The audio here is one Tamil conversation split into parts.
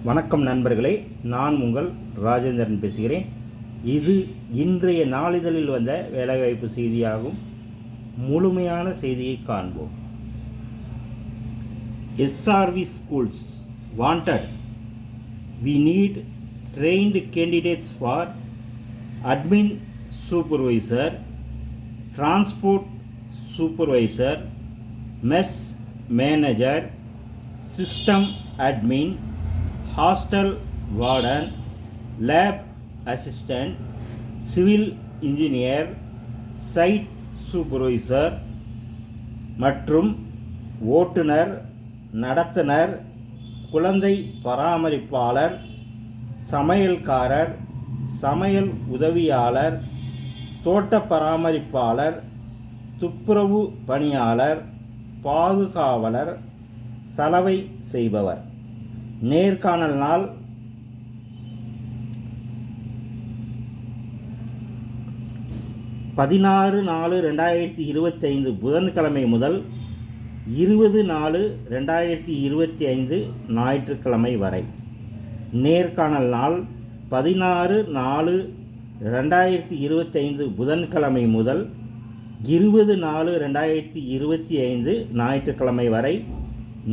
வணக்கம் நண்பர்களே, நான் உங்கள் ராஜேந்திரன் பேசுகிறேன். இது இன்றைய நாளிதழில் வந்த வேலைவாய்ப்பு செய்தியாகும். முழுமையான செய்தியை காண்போம். SRV schools wanted. We need trained candidates for admin supervisor, transport supervisor, mess manager, system admin, hostel warden, lab assistant, civil engineer, side supervisor மற்றும் ஓட்டுநர், நடத்துனர், குழந்தை பராமரிப்பாளர், சமையல்காரர், சமையல் உதவியாளர், தோட்ட பராமரிப்பாளர், துப்புரவு பணியாளர், பாதுகாவலர், சலவை செய்பவர். நேர்காணல் நாள் 16/4/2025 புதன்கிழமை முதல் 20/4/2025 ஞாயிற்றுக்கிழமை வரை. நேர்காணல் நாள் 16/4/2025 புதன்கிழமை முதல் 20/4/2025 ஞாயிற்றுக்கிழமை வரை.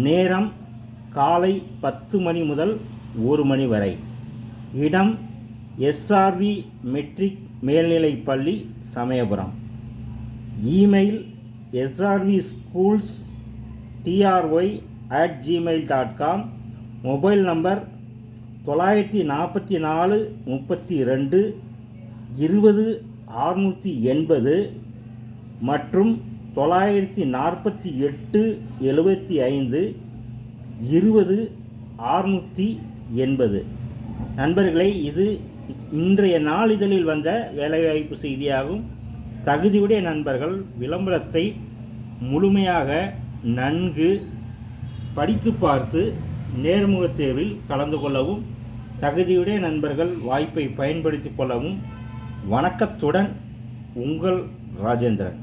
நேரம் காலை 10 மணி முதல் 1 மணி வரை. இடம் SRV மெட்ரிக் மேல்நிலைப்பள்ளி, Samayapuram. Email srvschools@gmail.com. Mobile number 944 32 20 680 மற்றும் 948 75 20 680. நண்பர்களே, இது இன்றைய நாளிதழில் வந்த வேலைவாய்ப்பு செய்தியாகும். தகுதியுடைய நண்பர்கள் விளம்பரத்தை முழுமையாக நன்கு படித்து பார்த்து நேர்முகத் தேர்வில் கலந்து கொள்ளவும், தகுதியுடைய நண்பர்கள் வாய்ப்பை பயன்படுத்தி கொள்ளவும். வணக்கத்துடன் உங்கள் ராஜேந்திரன்.